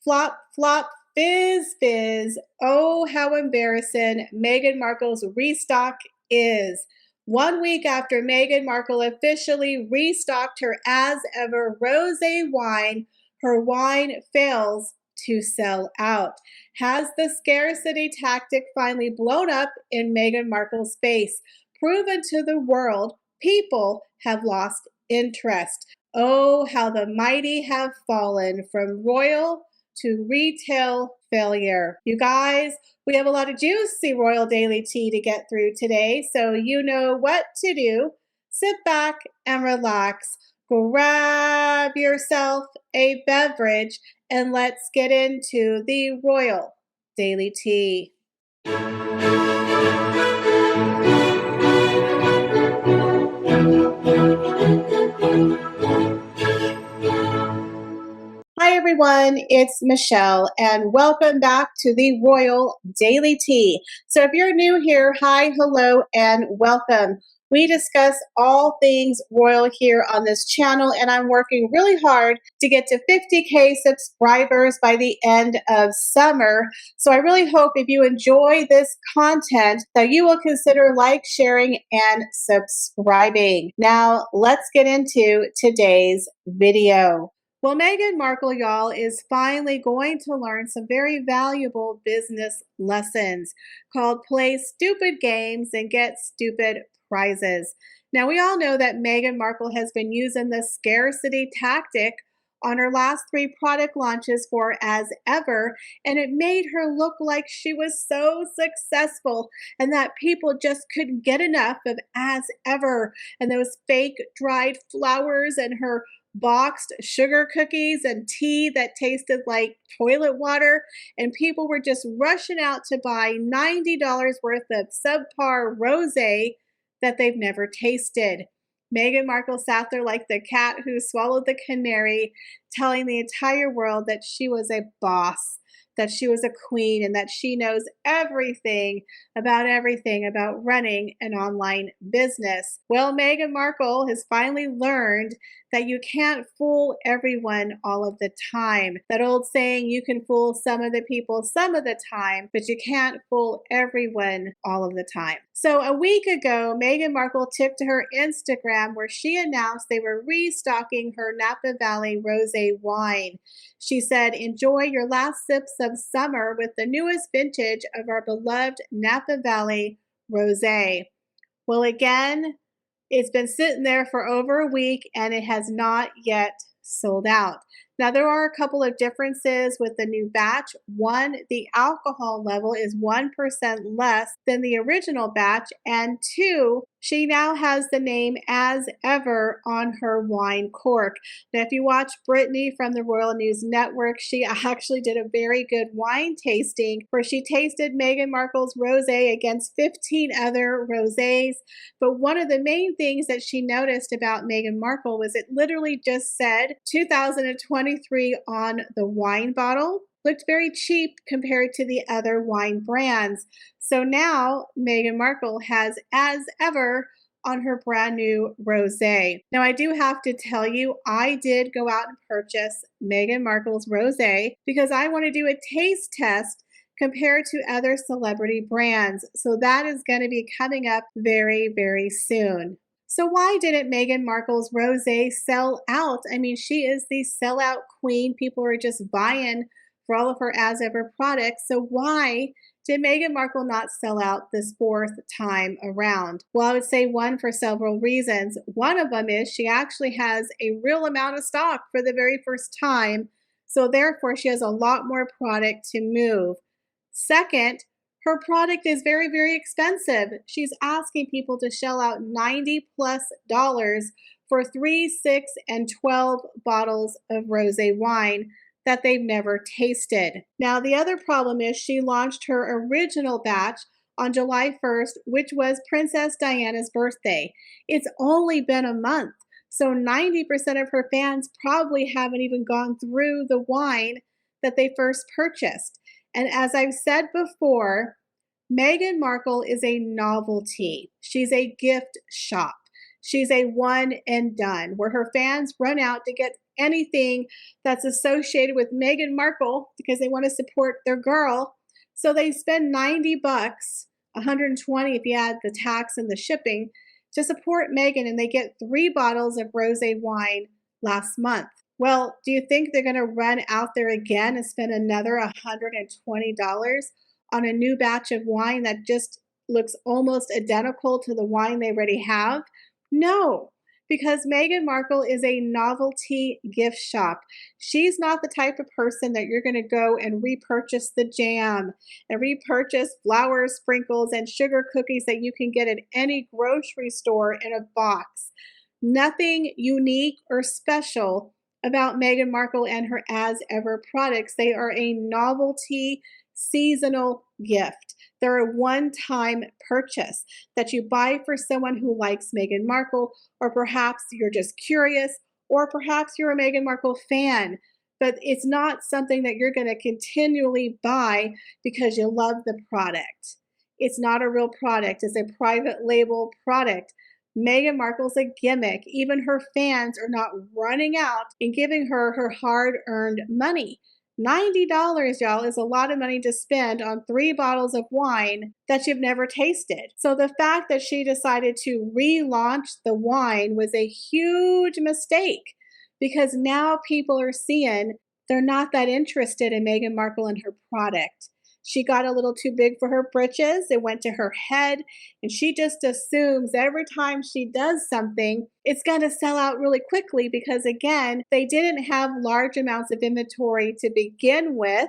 Flop, flop, fizz, fizz. Oh, how embarrassing Meghan Markle's restock is. 1 week after Meghan Markle officially restocked her As Ever Rosé wine, her wine fails to sell out. Has the scarcity tactic finally blown up in Meghan Markle's face? Proven to the world, people have lost interest. Oh, how the mighty have fallen from royal to retail failure. You guys, we have a lot of juicy royal daily tea to get through today, so you know what to do. Sit back and relax. Grab yourself a beverage and let's get into the royal daily tea. Hi everyone, it's Michelle and welcome back to the Royal Daily Tea. So if you're new here, hi, hello, and welcome. We discuss all things royal here on this channel and I'm working really hard to get to 50K subscribers by the end of summer. So I really hope if you enjoy this content that you will consider like, sharing, and subscribing. Now let's get into today's video. Well, Meghan Markle, y'all, is finally going to learn some very valuable business lessons called play stupid games and get stupid prizes. Now, we all know that Meghan Markle has been using the scarcity tactic on her last 3 product launches for As Ever, and it made her look like she was so successful and that people just couldn't get enough of As Ever and those fake dried flowers and her boxed sugar cookies and tea that tasted like toilet water, and people were just rushing out to buy $90 worth of subpar rosé that they've never tasted. Meghan Markle sat there like the cat who swallowed the canary, telling the entire world that she was a boss, that she was a queen, and that she knows everything about running an online business. Well, Meghan Markle has finally learned that you can't fool everyone all of the time. That old saying, you can fool some of the people some of the time, but you can't fool everyone all of the time. So a week ago, Meghan Markle took to her Instagram where she announced they were restocking her Napa Valley Rosé wine. She said, enjoy your last sips of summer with the newest vintage of our beloved Napa Valley Rosé. Well, again, it's been sitting there for over a week and it has not yet sold out. Now, there are a couple of differences with the new batch. One, the alcohol level is 1% less than the original batch. And two, she now has the name As Ever on her wine cork. Now, if you watch Brittany from the Royal News Network, she actually did a very good wine tasting where she tasted Meghan Markle's rosé against 15 other rosés. But one of the main things that she noticed about Meghan Markle was it literally just said 2023 on the wine bottle. Looked very cheap compared to the other wine brands. So now Meghan Markle has As Ever on her brand new rosé. Now I do have to tell you, I did go out and purchase Meghan Markle's rosé because I want to do a taste test compared to other celebrity brands. So that is going to be coming up very, very soon. So why didn't Meghan Markle's rosé sell out? I mean, she is the sellout queen. People are just buying for all of her As Ever products. So why did Meghan Markle not sell out this 4th time around? Well, I would say one, for several reasons. One of them is she actually has a real amount of stock for the very first time. So therefore, she has a lot more product to move. Second, her product is very, very expensive. She's asking people to shell out $90+ for 3, 6, and 12 bottles of rosé wine that they've never tasted. Now, the other problem is she launched her original batch on July 1st, which was Princess Diana's birthday. It's only been a month, so 90% of her fans probably haven't even gone through the wine that they first purchased. And as I've said before, Meghan Markle is a novelty. She's a gift shop. She's a one and done, where her fans run out to get anything that's associated with Meghan Markle because they want to support their girl. So they spend $90, 120 if you add the tax and the shipping, to support Meghan, and they get 3 bottles of rosé wine last month. Well, do you think they're going to run out there again and spend another $120 on a new batch of wine that just looks almost identical to the wine they already have? No, because Meghan Markle is a novelty gift shop. She's not the type of person that you're going to go and repurchase the jam and repurchase flour sprinkles and sugar cookies that you can get at any grocery store in a box. Nothing unique or special about Meghan Markle and her As Ever products. They are a novelty seasonal gift. They're a one-time purchase that you buy for someone who likes Meghan Markle, or perhaps you're just curious, or perhaps you're a Meghan Markle fan. But it's not something that you're going to continually buy because you love the product. It's not a real product. It's a private label product. Meghan Markle's a gimmick. Even her fans are not running out and giving her her hard-earned money. $90, y'all, is a lot of money to spend on 3 bottles of wine that you've never tasted. So the fact that she decided to relaunch the wine was a huge mistake, because now people are seeing they're not that interested in Meghan Markle and her product. She got a little too big for her britches. It went to her head, and she just assumes every time she does something, it's going to sell out really quickly because, again, they didn't have large amounts of inventory to begin with.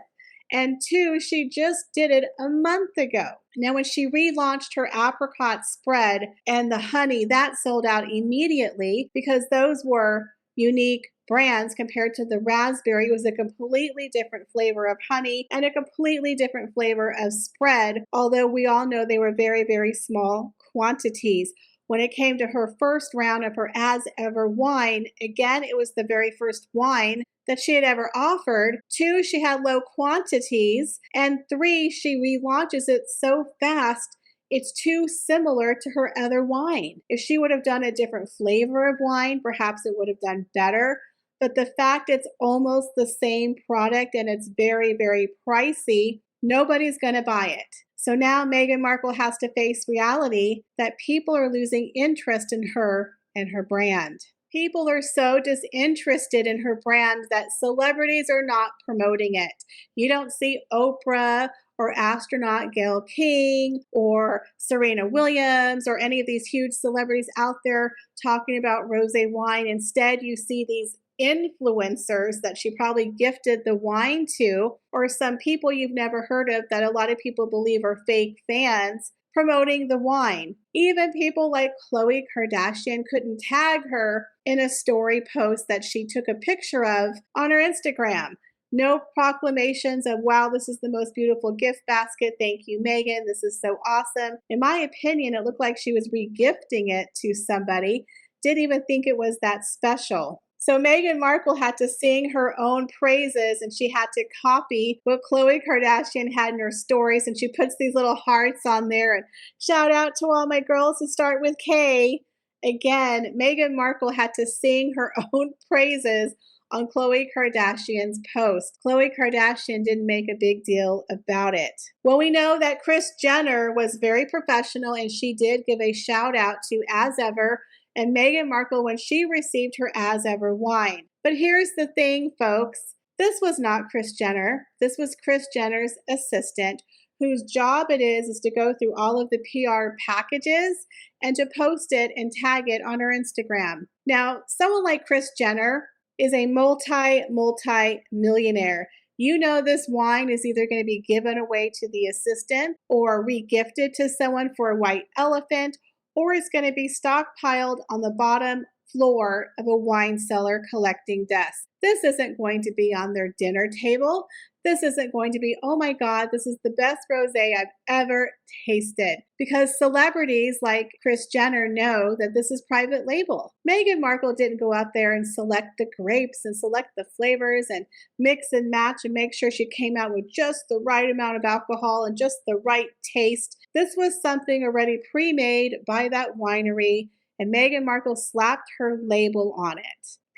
And 2, she just did it a month ago. Now, when she relaunched her apricot spread and the honey, that sold out immediately because those were unique brands compared to the raspberry. It was a completely different flavor of honey and a completely different flavor of spread, although we all know they were very, very small quantities. When it came to her first round of her As Ever wine, again, it was the very first wine that she had ever offered. 2, she had low quantities, and 3, she relaunches it so fast it's too similar to her other wine. If she would have done a different flavor of wine, perhaps it would have done better. But the fact it's almost the same product and it's very, very pricey, nobody's going to buy it. So now Meghan Markle has to face reality that people are losing interest in her and her brand. People are so disinterested in her brand that celebrities are not promoting it. You don't see Oprah or astronaut Gayle King or Serena Williams or any of these huge celebrities out there talking about rosé wine. Instead, you see these influencers that she probably gifted the wine to, or some people you've never heard of that a lot of people believe are fake fans, promoting the wine. Even people like Khloe Kardashian couldn't tag her in a story post that she took a picture of on her Instagram. No proclamations of, wow, this is the most beautiful gift basket. Thank you, Meghan. This is so awesome. In my opinion, it looked like she was regifting it to somebody. Didn't even think it was that special. So Meghan Markle had to sing her own praises, and she had to copy what Khloe Kardashian had in her stories, and she puts these little hearts on there, and shout out to all my girls who start with K. Again, Meghan Markle had to sing her own praises on Khloe Kardashian's post. Khloe Kardashian didn't make a big deal about it. Well, we know that Kris Jenner was very professional, and she did give a shout out to As Ever and Meghan Markle when she received her As Ever wine. But here's the thing, folks. This was not Kris Jenner. This was Kris Jenner's assistant, whose job it is to go through all of the PR packages and to post it and tag it on her Instagram. Now, someone like Kris Jenner is a multi-millionaire. You know this wine is either going to be given away to the assistant or regifted to someone for a white elephant, or it's going to be stockpiled on the bottom floor of a wine cellar collecting desk. This isn't going to be on their dinner table. This isn't going to be, oh my God, this is the best rosé I've ever tasted. Because celebrities like Kris Jenner know that this is private label. Meghan Markle didn't go out there and select the grapes and select the flavors and mix and match and make sure she came out with just the right amount of alcohol and just the right taste. This was something already pre-made by that winery, and Meghan Markle slapped her label on it.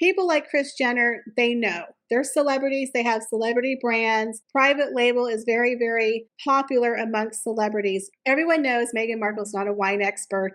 People like Kris Jenner, they know. They're celebrities. They have celebrity brands. Private label is very, very popular amongst celebrities. Everyone knows Meghan Markle's not a wine expert.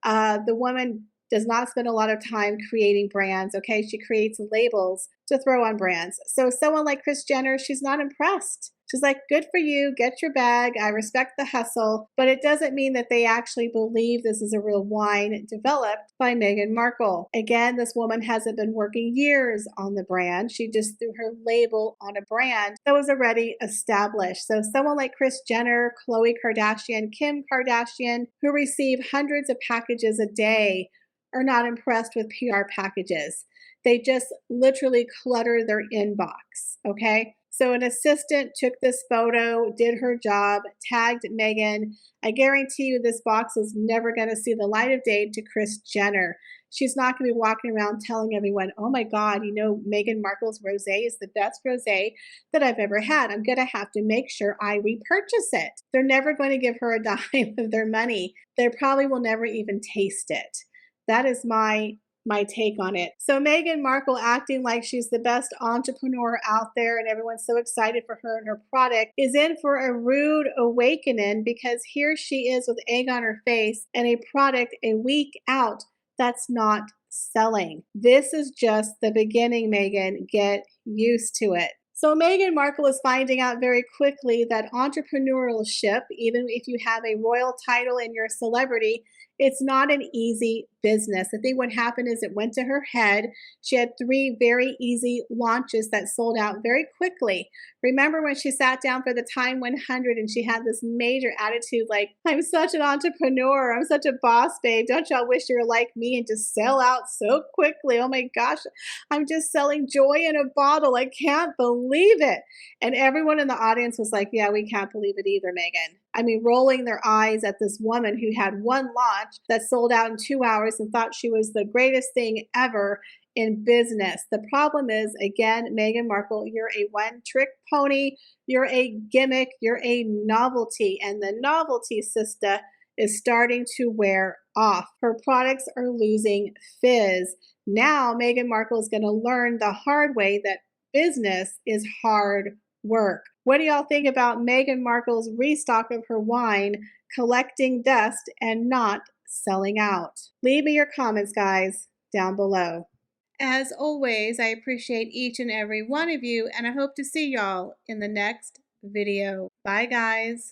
The woman does not spend a lot of time creating brands, okay? She creates labels to throw on brands. So someone like Kris Jenner, she's not impressed. She's like, good for you, get your bag. I respect the hustle, but it doesn't mean that they actually believe this is a real wine developed by Meghan Markle. Again, this woman hasn't been working years on the brand. She just threw her label on a brand that was already established. So someone like Kris Jenner, Khloe Kardashian, Kim Kardashian, who receive hundreds of packages a day, are not impressed with PR packages. They just literally clutter their inbox, okay? So an assistant took this photo, did her job, tagged Meghan. I guarantee you this box is never going to see the light of day to Kris Jenner. She's not going to be walking around telling everyone, oh my God, you know, Meghan Markle's rosé is the best rosé that I've ever had. I'm going to have to make sure I repurchase it. They're never going to give her a dime of their money. They probably will never even taste it. That is my take on it. So Meghan Markle acting like she's the best entrepreneur out there and everyone's so excited for her and her product is in for a rude awakening, because here she is with egg on her face and a product a week out that's not selling. This is just the beginning, Meghan. Get used to it. So Meghan Markle is finding out very quickly that entrepreneurship, even if you have a royal title and you're a celebrity, it's not an easy business. I think what happened is it went to her head. She had 3 very easy launches that sold out very quickly. Remember when she sat down for the Time 100 and she had this major attitude like, I'm such an entrepreneur. I'm such a boss, babe. Don't y'all wish you were like me and just sell out so quickly? Oh my gosh, I'm just selling joy in a bottle. I can't believe it. And everyone in the audience was like, yeah, we can't believe it either, Meghan. I mean, rolling their eyes at this woman who had one launch that sold out in 2 hours and thought she was the greatest thing ever in business. The problem is, again, Meghan Markle, you're a one-trick pony, you're a gimmick, you're a novelty, and the novelty, sister, is starting to wear off. Her products are losing fizz. Now, Meghan Markle is going to learn the hard way that business is hard work. What do y'all think about Meghan Markle's restock of her wine collecting dust and not selling out? Leave me your comments, guys, down below. As always, I appreciate each and every one of you, and I hope to see y'all in the next video. Bye, guys.